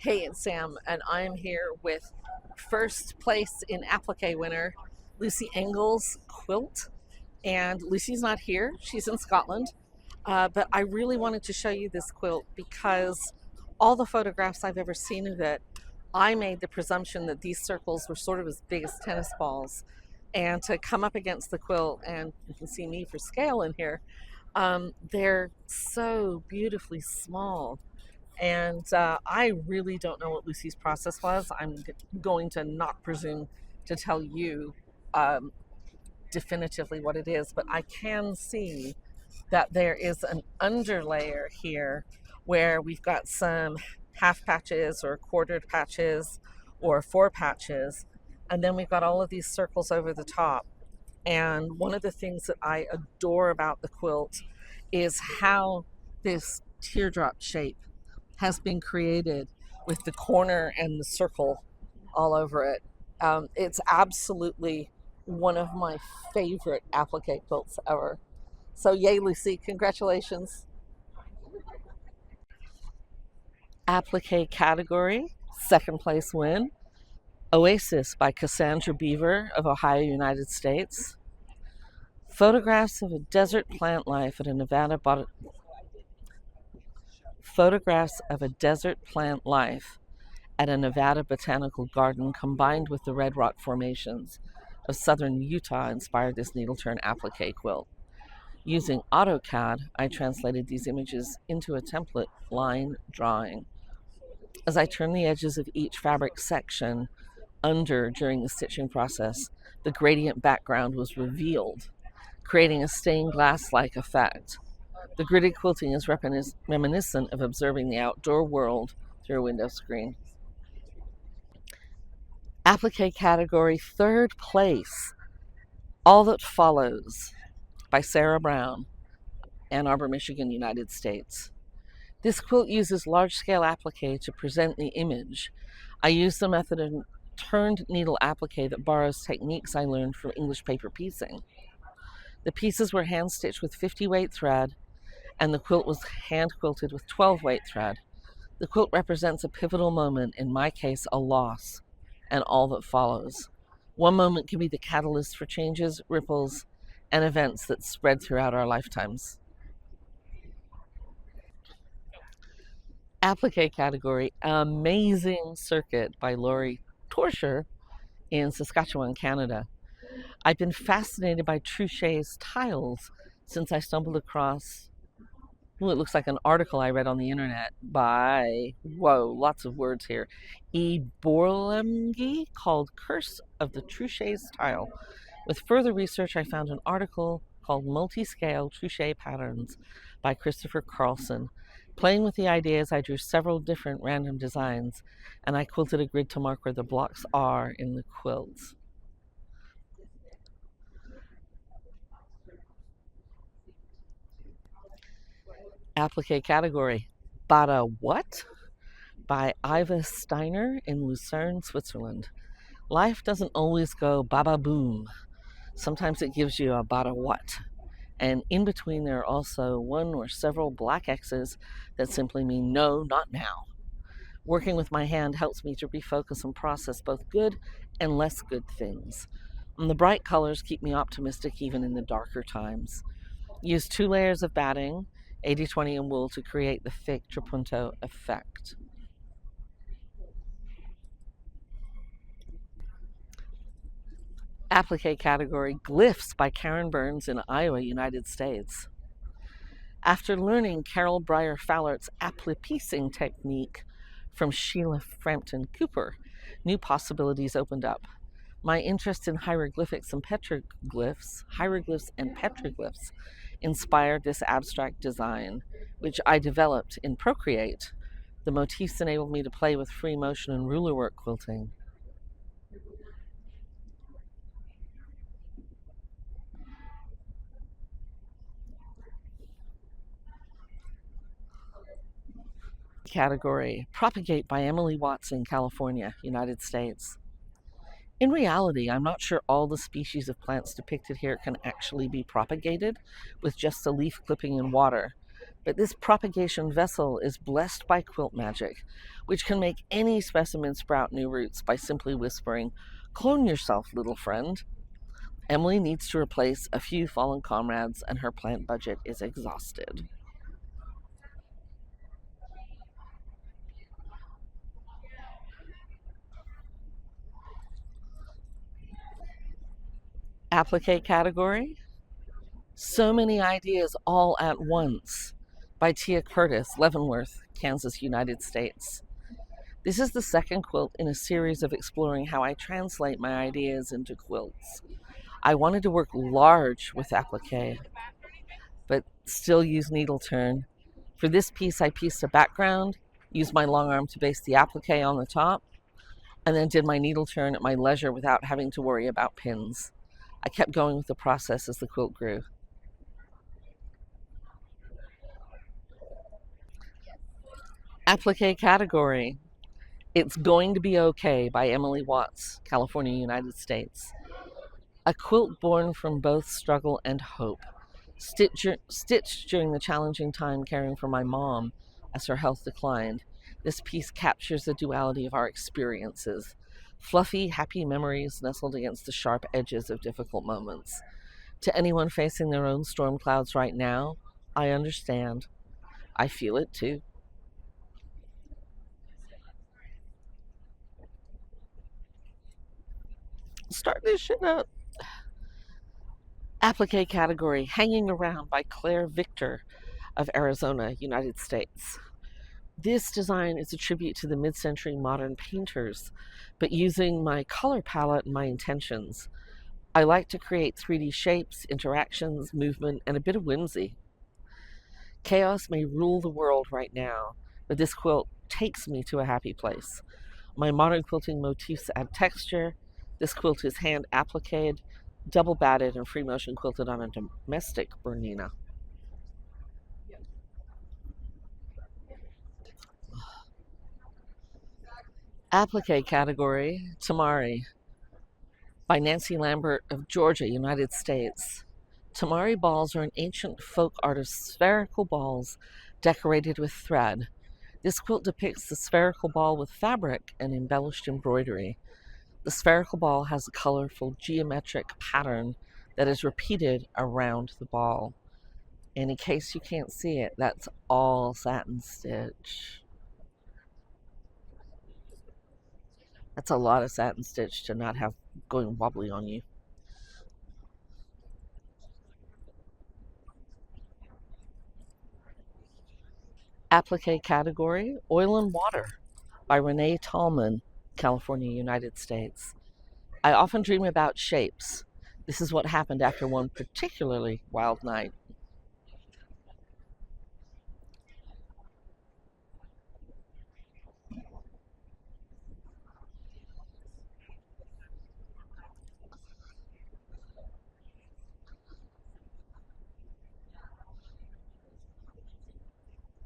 Hey, it's Sam, and I'm here with first place in Applique winner, Lucy Engel's quilt. And Lucy's not here, she's in Scotland. But I really wanted to show you this quilt because all the photographs I've ever seen of it, I made the presumption that these circles were sort of as big as tennis balls. And to come up against the quilt, and you can see me for scale in here, they're so beautifully small. And I really don't know what Lucy's process was. I'm going to not presume to tell you um, definitively what it is, but I can see that there is an underlayer here where we've got some half patches or quartered patches or four patches, and then we've got all of these circles over the top. And one of the things that I adore about the quilt is how this teardrop shape has been created with the corner and the circle all over it. It's absolutely one of my favorite applique quilts ever. So, yay, Lucy, congratulations. Applique category, second place win. Oasis by Cassandra Beaver of Ohio, United States. Photographs of a desert plant life at a Photographs of a desert plant life at a Nevada botanical garden combined with the red rock formations of southern Utah inspired this needle turn applique quilt. Using AutoCAD, I translated these images into a template line drawing. As I turned the edges of each fabric section under during the stitching process, the gradient background was revealed, creating a stained glass-like effect. The gridded quilting is reminiscent of observing the outdoor world through a window screen. Applique category, third place, All That Follows by Sarah Brown, Ann Arbor, Michigan, United States. This quilt uses large-scale applique to present the image. I use the method of turned needle applique that borrows techniques I learned from English paper piecing. The pieces were hand-stitched with 50-weight thread, and the quilt was hand-quilted with 12-weight thread. The quilt represents a pivotal moment, in my case, a loss, and all that follows. One moment can be the catalyst for changes, ripples, and events that spread throughout our lifetimes. Applique category, Amazing Circuit by Lori Torsher in Saskatchewan, Canada. I've been fascinated by Truchet's tiles since I stumbled across, well, it looks like an article I read on the internet by, whoa, lots of words here, E. Borlemgi, called Curse of the Truchet's Tile. With further research, I found an article called Multi-Scale Truchet Patterns by Christopher Carlson. Playing with the ideas, I drew several different random designs, and I quilted a grid to mark where the blocks are in the quilts. Applique category, Bada What? By Iva Steiner in Lucerne, Switzerland. Life doesn't always go baba boom. Sometimes it gives you a bada what. And in between, there are also one or several black X's that simply mean no, not now. Working with my hand helps me to refocus and process both good and less good things. And the bright colors keep me optimistic even in the darker times. Use 2 layers of batting, 80/20 and wool to create the fake trapunto effect. Applique category, Glyphs by Karen Burns in Iowa, United States. After learning Carol Breyer Fallert's applique technique from Sheila Frampton Cooper, new possibilities opened up. My interest in hieroglyphics and petroglyphs inspired this abstract design, which I developed in Procreate. The motifs enabled me to play with free motion and ruler work quilting. Category, Propagate by Emily Watson, California, United States. In reality, I'm not sure all the species of plants depicted here can actually be propagated with just a leaf clipping in water, But this propagation vessel is blessed by quilt magic, which can make any specimen sprout new roots by simply whispering, "Clone yourself, little friend." Emily needs to replace a few fallen comrades, and her plant budget is exhausted. Applique category: So Many Ideas All at Once by Tia Curtis, Leavenworth, Kansas, United States. This is the second quilt in a series of exploring how I translate my ideas into quilts. I wanted to work large with applique, but still use needle turn. For this piece, I pieced a background, used my long arm to base the applique on the top, and then did my needle turn at my leisure without having to worry about pins. I kept going with the process as the quilt grew. Applique category: It's Going to Be Okay by Emily Watts, California, United States. A quilt born from both struggle and hope. Stitched during the challenging time caring for my mom as her health declined, this piece captures the duality of our experiences. Fluffy, happy memories nestled against the sharp edges of difficult moments. To anyone facing their own storm clouds right now, I understand. I feel it too. Start this shit up. Applique category: Hanging Around by Claire Victor of Arizona, United States. This design is a tribute to the mid-century modern painters, but using my color palette and my intentions. I like to create 3D shapes, interactions, movement, and a bit of whimsy. Chaos may rule the world right now, but this quilt takes me to a happy place. My modern quilting motifs add texture. This quilt is hand appliqued, double batted, and free motion quilted on a domestic Bernina. Applique category: Tamari by Nancy Lambert of Georgia, United States. Tamari balls are an ancient folk art of spherical balls decorated with thread. This quilt depicts the spherical ball with fabric and embellished embroidery. The spherical ball has a colorful geometric pattern that is repeated around the ball. And in case you can't see it, that's all satin stitch. That's a lot of satin stitch to not have going wobbly on you. Applique category: Oil and Water by Renee Tallman, California, United States. I often dream about shapes. This is what happened after one particularly wild night.